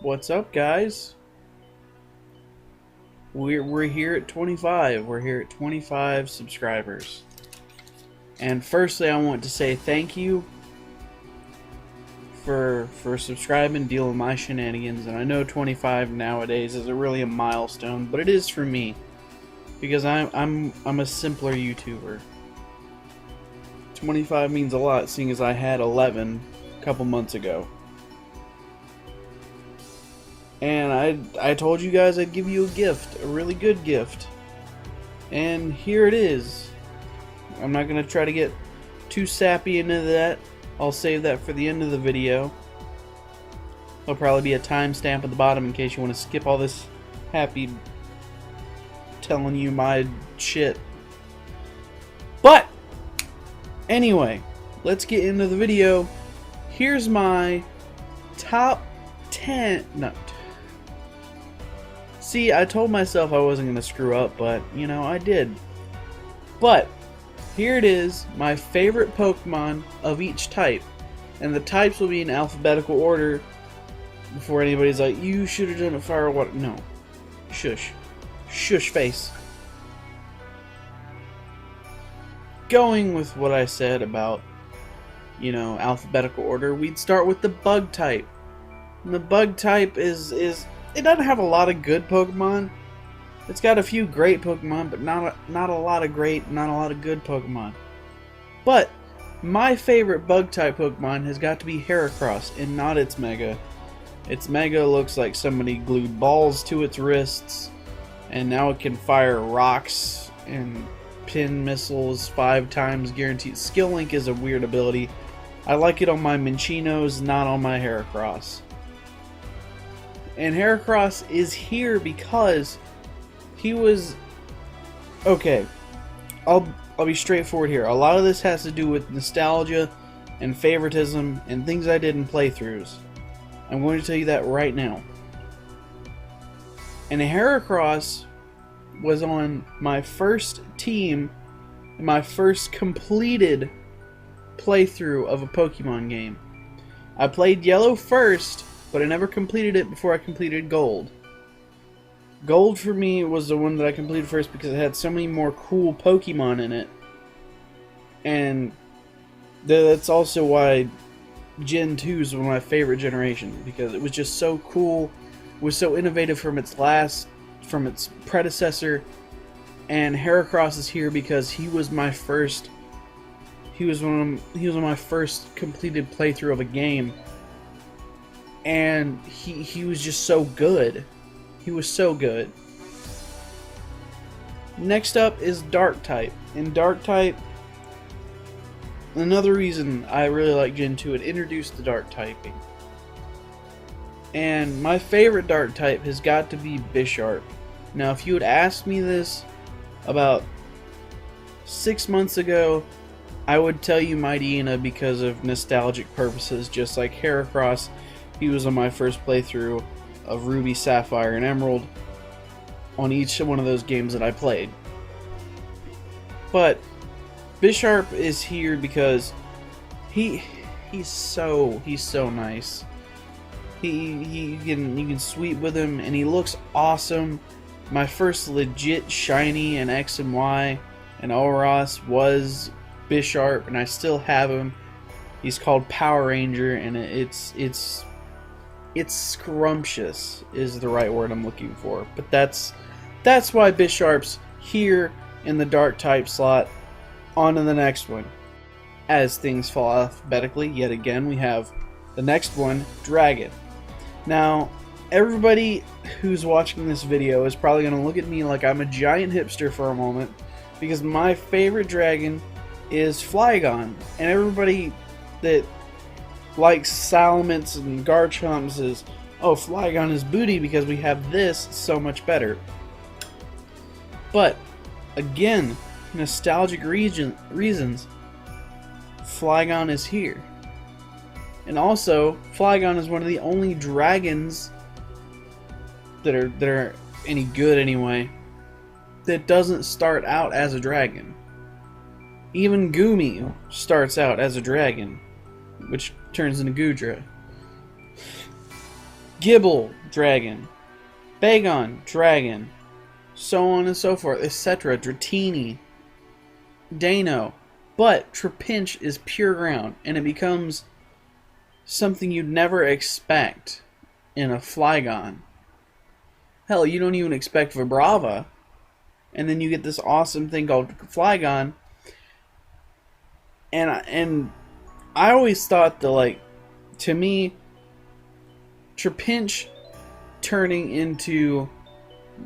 What's up, guys? We're here at 25. We're here at 25 subscribers. And firstly, I want to say thank you for subscribing, dealing with my shenanigans. And I know 25 nowadays isn't really a milestone, but it is for me because I'm a simpler YouTuber. 25 means a lot, seeing as I had 11 a couple months ago. And I told you guys I'd give you a gift, a really good gift. And here it is. I'm not going to try to get too sappy into that. I'll save that for the end of the video. There'll probably be a timestamp at the bottom in case you want to skip all this happy telling you my shit. But anyway, let's get into the video. Here's my top 10. No. See, I told myself I wasn't going to screw up, but, you know, I did. But, here it is, my favorite Pokemon of each type. And the types will be in alphabetical order before anybody's like, you should have done it fire or what. No. Shush. Shush face. Going with what I said about, you know, alphabetical order, we'd start with the bug type. And the bug type is it doesn't have a lot of good Pokemon. It's got a few great Pokemon, but not a lot of great, not a lot of good Pokemon. But my favorite bug type Pokemon has got to be Heracross, and not its Mega. Its Mega looks like somebody glued balls to its wrists, and now it can fire rocks and pin missiles 5 times guaranteed. Skill Link is a weird ability. I like it on my Minchinos, not on my Heracross. And Heracross is here because he was... Okay, I'll be straightforward here. A lot of this has to do with nostalgia and favoritism and things I did in playthroughs. I'm going to tell you that right now. And Heracross was on my first team, my first completed playthrough of a Pokemon game. I played Yellow first, but I never completed it before I completed Gold. Gold for me was the one that I completed first because it had so many more cool Pokemon in it. And that's also why Gen 2 is one of my favorite generations, because it was just so cool, was so innovative from its predecessor. And Heracross is here because he was my first one of my first completed playthrough of a game. And he was just so good. He was so good. Next up is Dark type. In Dark type, another reason I really like Gen 2, it introduced the Dark typing. And my favorite Dark type has got to be Bisharp. Now, if you had asked me this about 6 months ago, I would tell you Mightyena because of nostalgic purposes, just like Heracross. He was on my first playthrough of Ruby, Sapphire, and Emerald on each one of those games that I played. But Bisharp is here because he's so nice. You can sweep with him, and he looks awesome. My first legit shiny in X and Y and Oros was Bisharp, and I still have him. He's called Power Ranger, and it's scrumptious is the right word I'm looking for. But that's why Bisharp's here in the Dark type slot. On to the next one. As things fall alphabetically, yet again we have the next one, Dragon. Now, everybody who's watching this video is probably going to look at me like I'm a giant hipster for a moment, because my favorite dragon is Flygon. And everybody that likes Salamence and Garchomp is, oh, Flygon is booty because we have this so much better. But, again, nostalgic reasons, Flygon is here. And also, Flygon is one of the only dragons that are any good anyway, that doesn't start out as a dragon. Even Goomy starts out as a dragon, which turns into Goodra. Gibble, dragon. Bagon, dragon. So on and so forth, etc. Dratini. Dano. But Trapinch is pure ground, and it becomes something you'd never expect in a Flygon. Hell, you don't even expect Vibrava, and then you get this awesome thing called Flygon. And I always thought that, like, to me, Trapinch turning into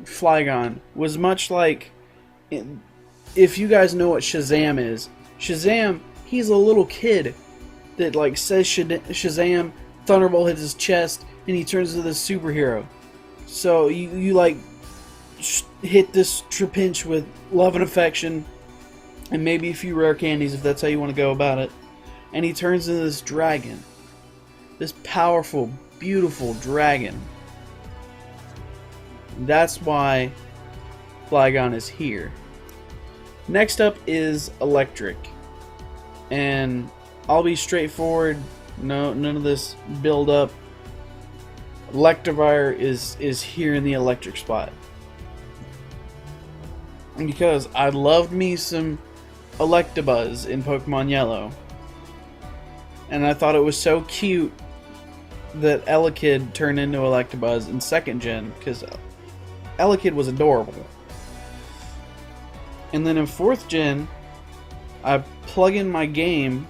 Flygon was much like, if you guys know what Shazam is, Shazam, he's a little kid that, like, says Shazam, Thunderbolt hits his chest, and he turns into this superhero. So you like hit this Trapinch with love and affection, and maybe a few rare candies if that's how you want to go about it, and he turns into this dragon, this powerful, beautiful dragon. That's why Flygon is here. Next up is Electric, and I'll be straightforward. No, none of this build up. Electivire is here in the electric spot, because I loved me some Electabuzz in Pokemon Yellow, and I thought it was so cute that Elekid turned into Electabuzz in 2nd gen, because Elekid was adorable. And then in 4th gen, I plug in my game,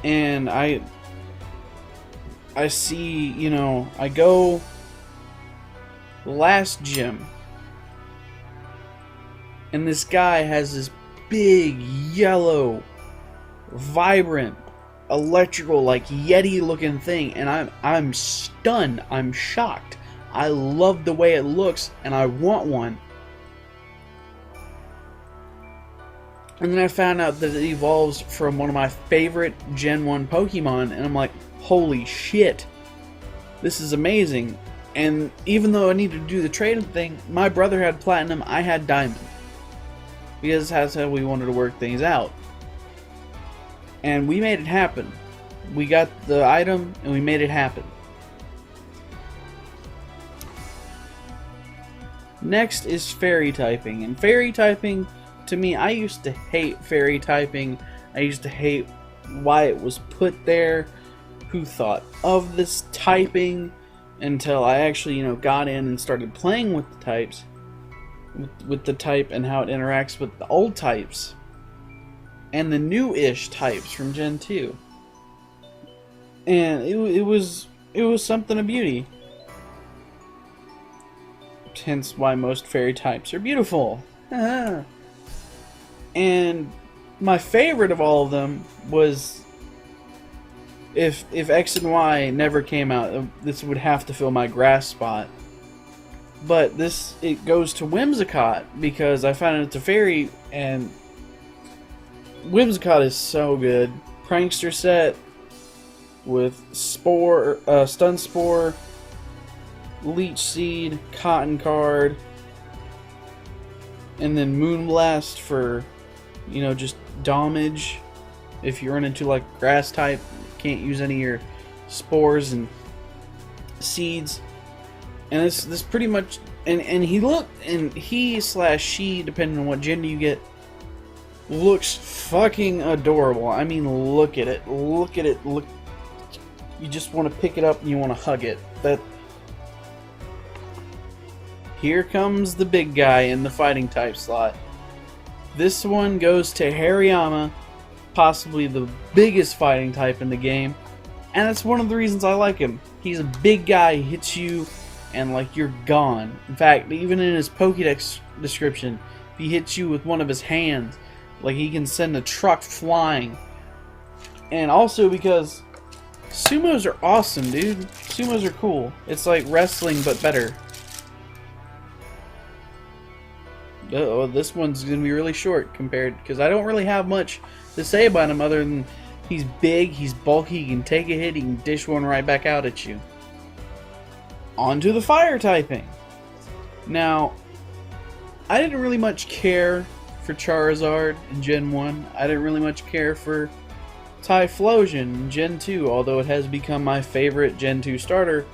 and I see, you know, I go last gym, and this guy has this big, yellow, vibrant, electrical, like Yeti looking thing, and I'm stunned, I'm shocked. I love the way it looks, and I want one. And then I found out that it evolves from one of my favorite Gen 1 Pokemon, and I'm like, holy shit, this is amazing. And even though I needed to do the trading thing, my brother had Platinum, I had Diamond, because that's how we wanted to work things out. And we made it happen. We got the item, and we made it happen. Next is Fairy typing, and Fairy typing, to me, I used to hate Fairy typing. I used to hate why it was put there, who thought of this typing, until I actually, you know, got in and started playing with the types, with the type and how it interacts with the old types and the new-ish types from Gen 2. And it was something of beauty. Hence why most fairy types are beautiful. And my favorite of all of them was, if X and Y never came out, this would have to fill my grass spot. But it goes to Whimsicott, because I found it's a fairy, and Whimsicott is so good. Prankster set with Spore, Stun Spore, Leech Seed, Cotton Card, and then Moonblast for, you know, just damage. If you run into like grass type, can't use any of your spores and seeds. And this pretty much, and he/she, depending on what gender you get, looks fucking adorable. I mean, look at it, look. You just want to pick it up and you want to hug it. Here comes the big guy in the fighting type slot. This one goes to Hariyama, possibly the biggest fighting type in the game, and that's one of the reasons I like him. He's a big guy, he hits you, and like you're gone. In fact, even in his Pokédex description, if he hits you with one of his hands, like he can send a truck flying. And also because sumos are awesome, dude. Sumos are cool. It's like wrestling, but better. Oh, this one's gonna be really short compared, because I don't really have much to say about him other than he's big, he's bulky, he can take a hit, he can dish one right back out at you. On to the fire typing. Now, I didn't really much care for Charizard in Gen 1. I didn't really much care for Typhlosion in Gen 2, although it has become my favorite Gen 2 starter,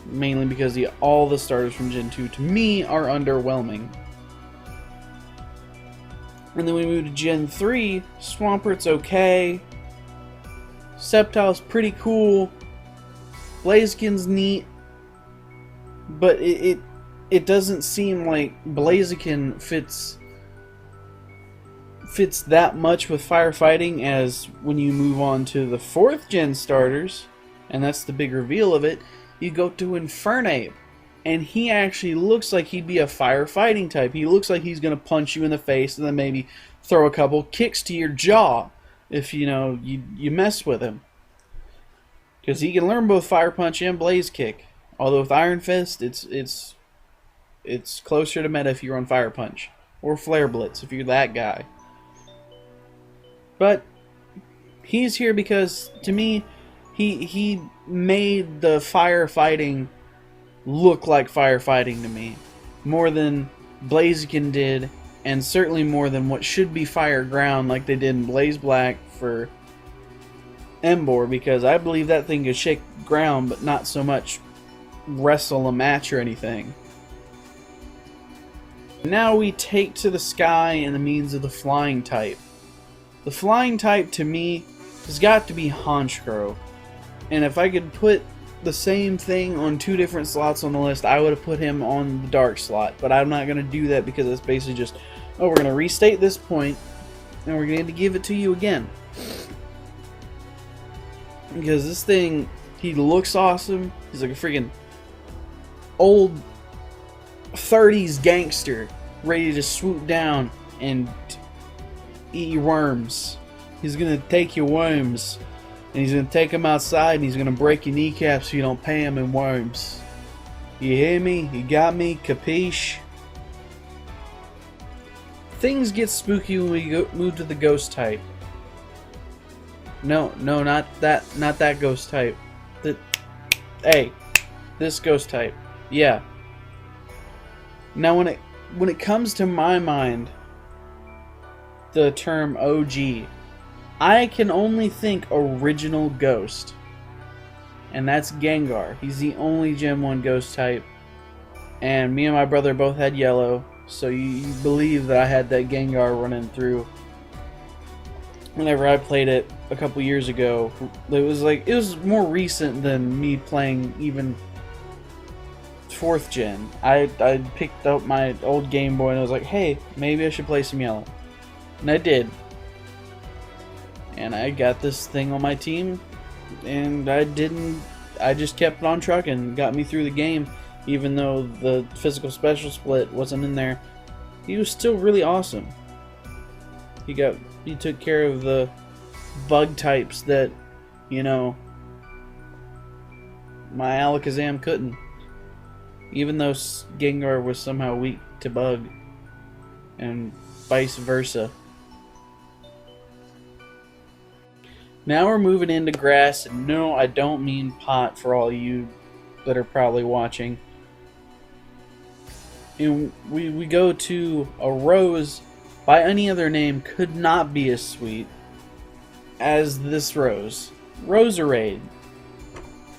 mainly because all the starters from Gen 2 to me are underwhelming. And then we move to Gen 3, Swampert's okay, Sceptile's pretty cool, Blaziken's neat, but it doesn't seem like Blaziken fits that much with firefighting as when you move on to the 4th gen starters, and that's the big reveal of it, you go to Infernape, and he actually looks like he'd be a firefighting type. He looks like he's going to punch you in the face and then maybe throw a couple kicks to your jaw if you mess with him. Because he can learn both Fire Punch and Blaze Kick. Although with Iron Fist, it's closer to meta if you're on Fire Punch. Or Flare Blitz if you're that guy. But he's here because, to me, he made the firefighting look like firefighting to me. More than Blaziken did, and certainly more than what should be Fire Ground like they did in Blaze Black for Embor, because I believe that thing could shake ground but not so much wrestle a match or anything. Now we take to the sky in the means of the flying type. The flying type to me has got to be Honchkrow. And if I could put the same thing on 2 different slots on the list, I would have put him on the dark slot. But I'm not going to do that because it's basically just, oh, we're going to restate this point and we're going to give it to you again. Because this thing, he looks awesome. He's like a freaking old 30s gangster ready to swoop down and eat your worms. He's gonna take your worms and he's gonna take them outside and he's gonna break your kneecaps so you don't pay him in worms. You hear me? You got me? Capiche? Things get spooky when we move to the ghost type. No, not that ghost type. This ghost type. Yeah. Now when it comes to my mind, the term OG, I can only think original ghost. And that's Gengar. He's the only Gen 1 ghost type. And me and my brother both had yellow, so you believe that I had that Gengar running through. Whenever I played it a couple years ago, it was more recent than me playing even 4th gen. I picked up my old Game Boy and I was like, hey, maybe I should play some yellow. And I did. And I got this thing on my team, and I just kept on trucking, got me through the game, even though the physical special split wasn't in there. He was still really awesome. He took care of the bug types that, my Alakazam couldn't. Even though Gengar was somehow weak to bug, and vice versa. Now we're moving into grass, and no, I don't mean pot for all you that are probably watching. And we go to a rose by any other name could not be as sweet as this rose. Roserade.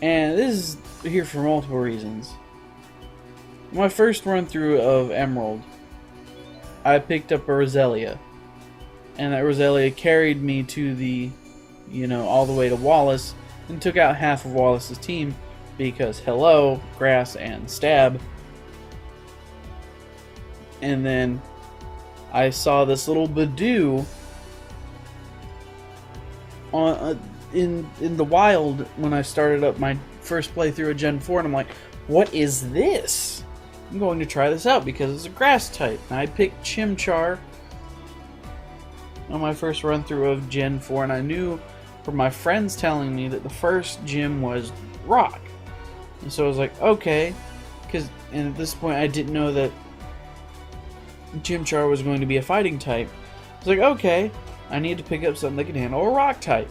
And this is here for multiple reasons. My first run through of Emerald, I picked up a Roselia. And that Roselia carried me to the, all the way to Wallace, and took out half of Wallace's team because, hello, grass and stab. And then I saw this little Badoo in the wild when I started up my first playthrough of Gen 4, and I'm like, what is this? I'm going to try this out because it's a grass type. And I picked Chimchar on my first run through of Gen 4, and I knew from my friends telling me that the first gym was rock. And so I was like, okay, and at this point I didn't know that Chimchar was going to be a fighting type. I was like, okay, I need to pick up something that can handle a rock type.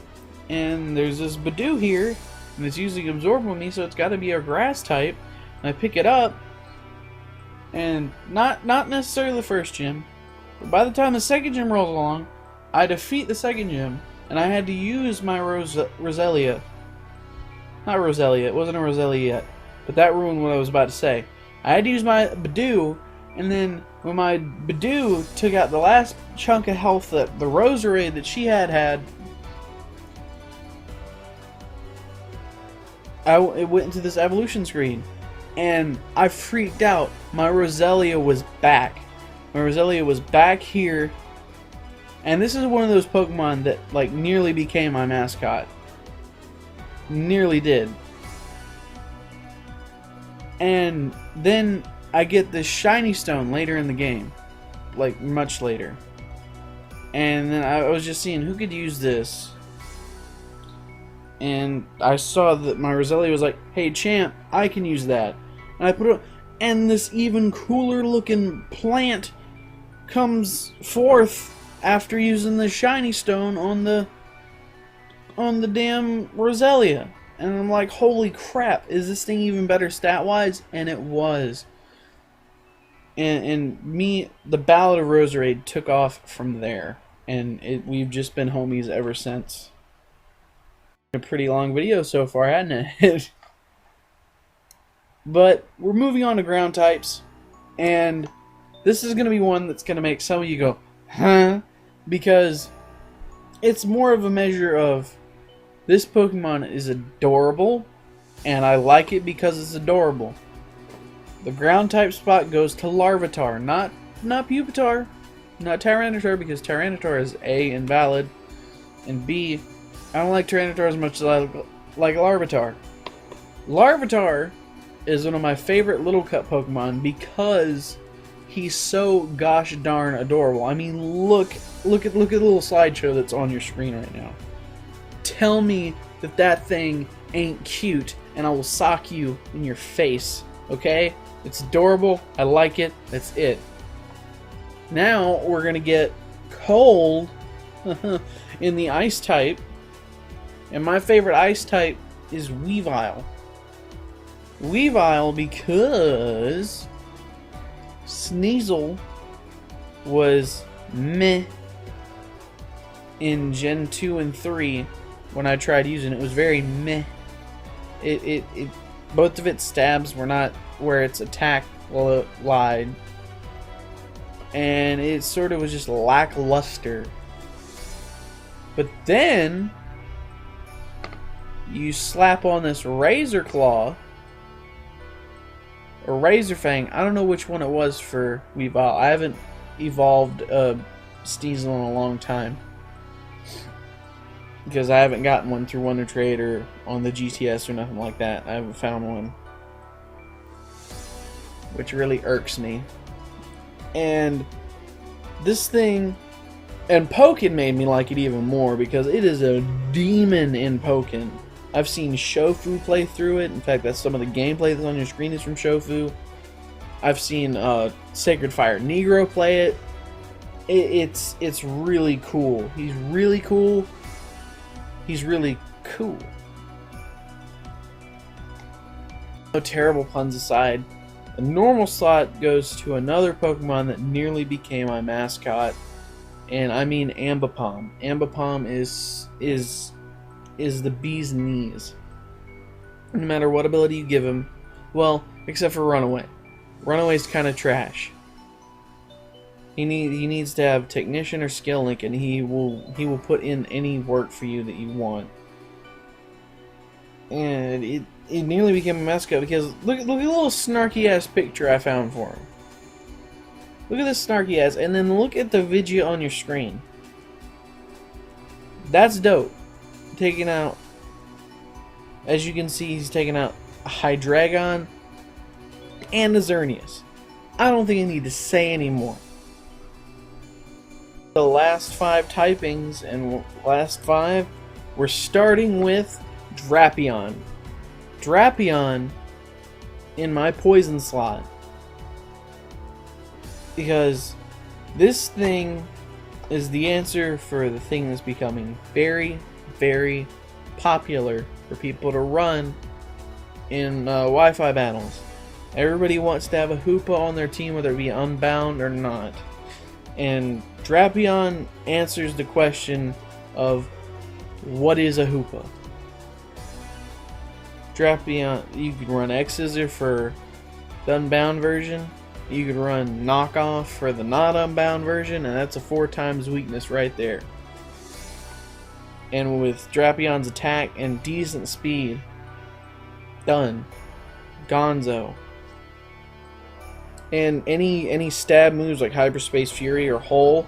And there's this Badoo here, and it's using Absorb with me, so it's got to be a grass type. And I pick it up, and not necessarily the first gym, but by the time the second gym rolls along, I defeat the second gym, and I had to use my Roselia. Not Roselia, it wasn't a Roselia yet, but that ruined what I was about to say. I had to use my Bidoof, and then when my Bidoof took out the last chunk of health that the Roserade that she had, it went into this evolution screen, and I freaked out. My Roselia was back. My Roselia was back here, and this is one of those Pokemon that like nearly became my mascot. Nearly did. And then I get this shiny stone later in the game, like much later. And then I was just seeing who could use this. And I saw that my Roselia was like, "Hey champ, I can use that." And I put it, and this even cooler looking plant comes forth after using the shiny stone on the damn Roselia. And I'm like, holy crap, is this thing even better stat-wise? And it was. And the Ballad of Roserade took off from there. And we've just been homies ever since. A pretty long video so far, hasn't it? But we're moving on to ground types. And this is going to be one that's going to make some of you go, huh? Because it's more of a measure of, this Pokemon is adorable, and I like it because it's adorable. The ground type spot goes to Larvitar, not Pupitar, not Tyranitar, because Tyranitar is A, invalid, and B, I don't like Tyranitar as much as I like Larvitar. Larvitar is one of my favorite Little Cup Pokemon because he's so gosh darn adorable. I mean, look at the little slideshow that's on your screen right now. Tell me that thing ain't cute, and I will sock you in your face, okay? It's adorable, I like it, that's it. Now we're gonna get cold in the ice type, and my favorite ice type is Weavile. Weavile because Sneasel was meh in Gen 2 and 3 when I tried using it. It was very meh. Both of its stabs were not where its attack lied. And it sort of was just lackluster. But then you slap on this Razor Claw or Razor Fang. I don't know which one it was for Weavile. I haven't evolved Sneasel in a long time, because I haven't gotten one through Wonder Trade or on the GTS or nothing like that. I haven't found one, which really irks me. And this thing, and Pokken made me like it even more because it is a demon in Pokken. I've seen Shofu play through it. In fact, that's some of the gameplay that's on your screen is from Shofu. I've seen Sacred Fire Negro play it. It's really cool. He's really cool. He's really cool. No terrible puns aside, a normal slot goes to another Pokemon that nearly became my mascot, and I mean Ambipom. Ambipom is the bee's knees. No matter what ability you give him, well, except for Runaway. Runaway's kind of trash. He needs to have Technician or Skill Link, and he will put in any work for you that you want. And it nearly became a mascot because look at the little snarky ass picture I found for him. Look at this snarky ass, and then look at the video on your screen. That's dope. Taking out, as you can see, he's taking out a Hydreigon and a Xerneas. I don't think I need to say anymore. The last 5 typings, and last 5, we're starting with Drapion. Drapion in my poison slot, because this thing is the answer for the thing that's becoming very, very popular for people to run in Wi-Fi battles. Everybody wants to have a Hoopa on their team, whether it be Unbound or not. And Drapion answers the question of What is a Hoopa? Drapion, you could run X-Scissor for the Unbound version. You could run Knockoff for the not Unbound version, and that's a 4 times weakness right there. And with Drapion's attack and decent speed, done. Gonzo. And any stab moves like Hyperspace Fury or Hole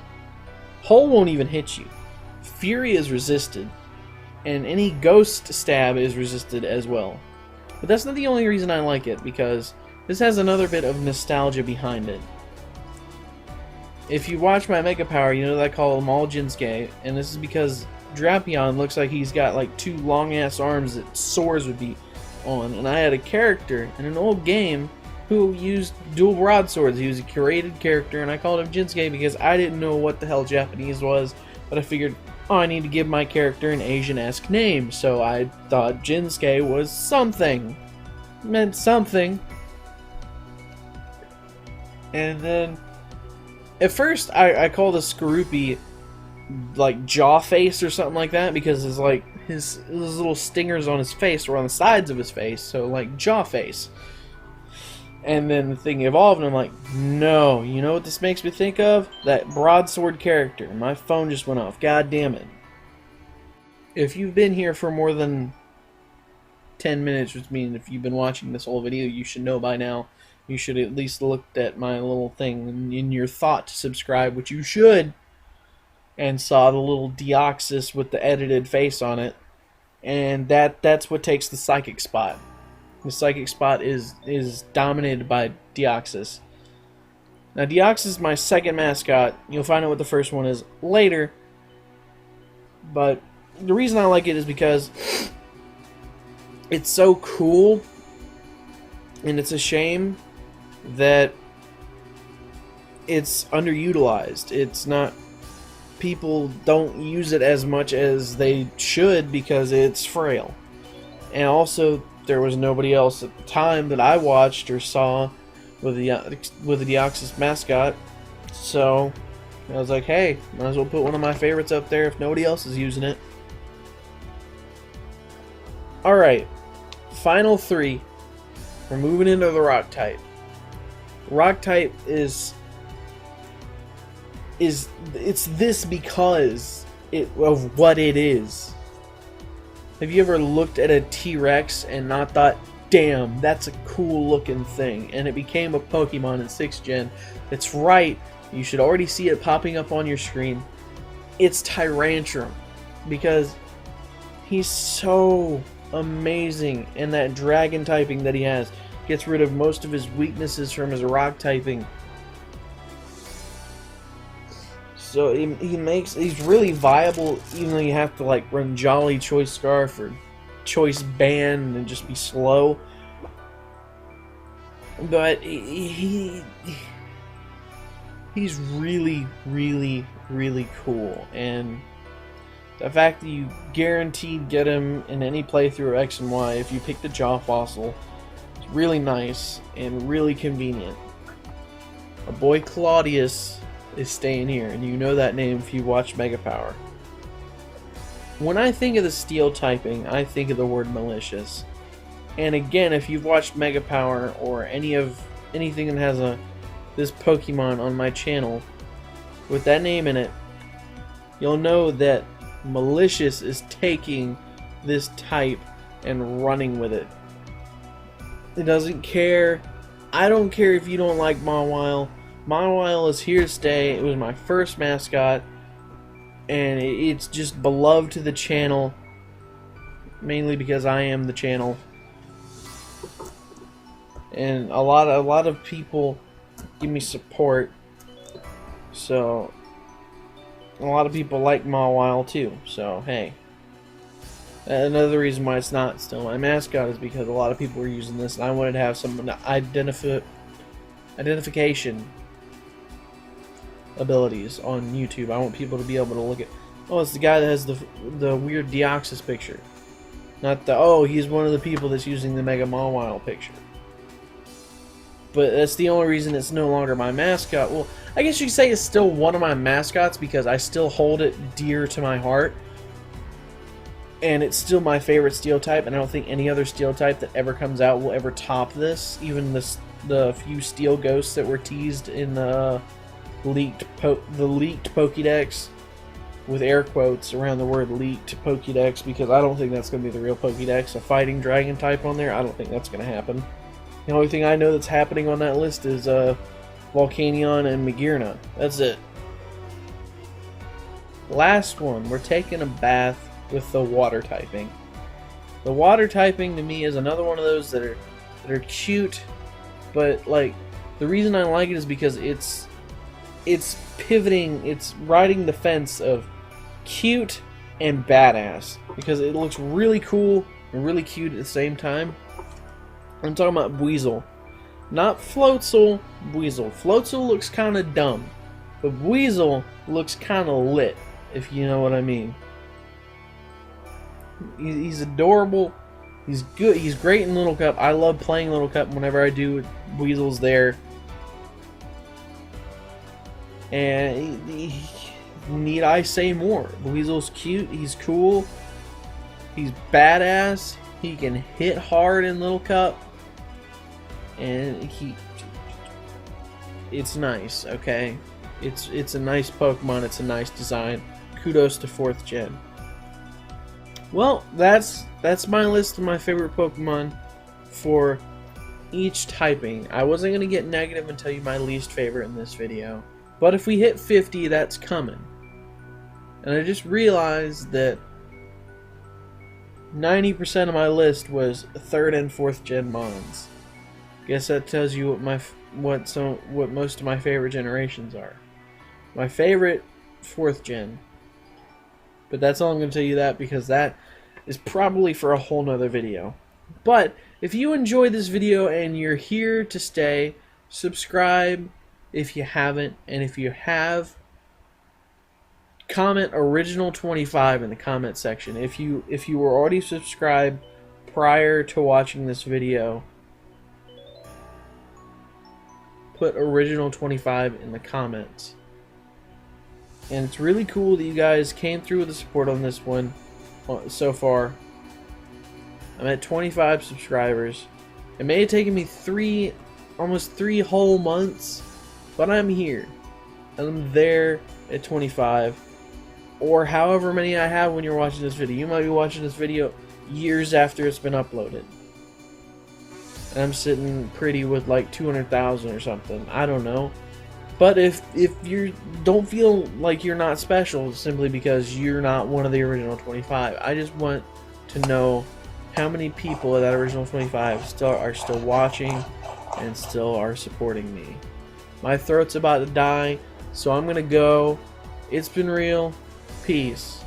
won't even hit you. Fury is resisted, and any Ghost stab is resisted as well. But that's not the only reason I like it, because this has another bit of nostalgia behind it. If you watch my Mega Power, you know that I call them all Jinsuke, and this is because Drapion looks like he's got like 2 long-ass arms that swords would be on, and I had a character in an old game who used dual broadswords. He was a curated character, and I called him Jinsuke because I didn't know what the hell Japanese was, but I figured, oh, I need to give my character an Asian-esque name, so I thought Jinsuke was something. Meant something. And then, at first, I called a Skorupi like jaw face or something like that, because it's like his little stingers on his face were on the sides of his face, so like jaw face. And then the thing evolved, and I'm like, no, you know what this makes me think of? That broadsword character. My phone just went off. God damn it. If you've been here for more than 10 minutes, which means if you've been watching this whole video, you should know by now. You should at least looked at my little thing in your thought to subscribe, which you should, and saw the little Deoxys with the edited face on it. And that's what takes the psychic spot. The psychic spot is dominated by Deoxys. Now, Deoxys is my second mascot. You'll find out what the first one is later. But the reason I like it is because it's so cool, and it's a shame that it's underutilized. It's not... People don't use it as much as they should because it's frail. And also, there was nobody else at the time that I watched or saw with the Deoxys mascot, so I was like, hey, might as well put one of my favorites up there if nobody else is using it. Alright, final 3. We're moving into the rock type. Rock type is it's this because of what it is. Have you ever looked at a T-Rex and not thought, damn, that's a cool looking thing, and it became a Pokemon in 6th Gen? That's right, you should already see it popping up on your screen. It's Tyrantrum, because he's so amazing, and that dragon typing that he has gets rid of most of his weaknesses from his rock typing. So he's really viable, even though you have to like run Jolly Choice Scarf or Choice Band and just be slow. But he's really, really, really cool, and the fact that you guaranteed get him in any playthrough of X and Y if you pick the Jaw Fossil is really nice and really convenient. Our boy Claudius is staying here, and you know that name if you watch Mega Power. When I think of the steel typing, I think of the word malicious. And again, if you've watched Mega Power or anything that has this Pokemon on my channel with that name in it, you'll know that malicious is taking this type and running with it. It doesn't care. I don't care if you don't like Mawile. Mawile is here to stay. It was my first mascot, and it's just beloved to the channel, mainly because I am the channel. And a lot of people give me support, so a lot of people like Mawile too. So hey, another reason why it's not still my mascot is because a lot of people were using this, and I wanted to have some identification abilities on YouTube. I want people to be able to look at, oh, it's the guy that has the weird Deoxys picture, not the, oh, he's one of the people that's using the Mega Mawile picture. But that's the only reason it's no longer my mascot. Well, I guess you could say it's still one of my mascots because I still hold it dear to my heart. and it's still my favorite steel type, and I don't think any other steel type that ever comes out will ever top this. Even the few steel ghosts that were teased in the leaked Pokédex, with air quotes around the word leaked Pokédex, because I don't think that's going to be the real Pokédex. A fighting dragon type on there, I don't think that's going to happen. The only thing I know that's happening on that list is Volcanion and Magearna. That's it. Last one, we're taking a bath with the water typing. The water typing to me is another one of those that are cute, but like the reason I like it is because it's pivoting, it's riding the fence of cute and badass, because it looks really cool and really cute at the same time. I'm talking about Buizel, not Floatzel. Buizel. Floatzel looks kind of dumb, but Buizel looks kind of lit, if you know what I mean. He's adorable. He's good. He's great in Little Cup. I love playing Little Cup. Whenever I do, Buizel's there. And need I say more? Buizel's cute. He's cool. He's badass. He can hit hard in Little Cup. And it's nice, okay? It's a nice Pokemon. It's a nice design. Kudos to 4th Gen. Well, that's my list of my favorite Pokemon for each typing. I wasn't going to get negative and tell you my least favorite in this video, but if we hit 50, that's coming. And I just realized that 90% of my list was 3rd and 4th Gen Mons. Guess that tells you what most of my favorite generations are. My favorite 4th Gen. But that's all I'm going to tell you that, because that is probably for a whole nother video. But if you enjoyed this video and you're here to stay, subscribe if you haven't, and if you have, comment original 25 in the comment section. If you were already subscribed prior to watching this video, put original 25 in the comments. And it's really cool that you guys came through with the support on this one so far. I'm at 25 subscribers. It may have taken me almost 3 whole months, but I'm here. And I'm there at 25. Or however many I have when you're watching this video. You might be watching this video years after it's been uploaded. And I'm sitting pretty with like 200,000 or something. I don't know. But if you don't feel like you're not special simply because you're not one of the original 25, I just want to know how many people of that original 25 are still watching and still are supporting me. My throat's about to die, so I'm gonna go. It's been real. Peace.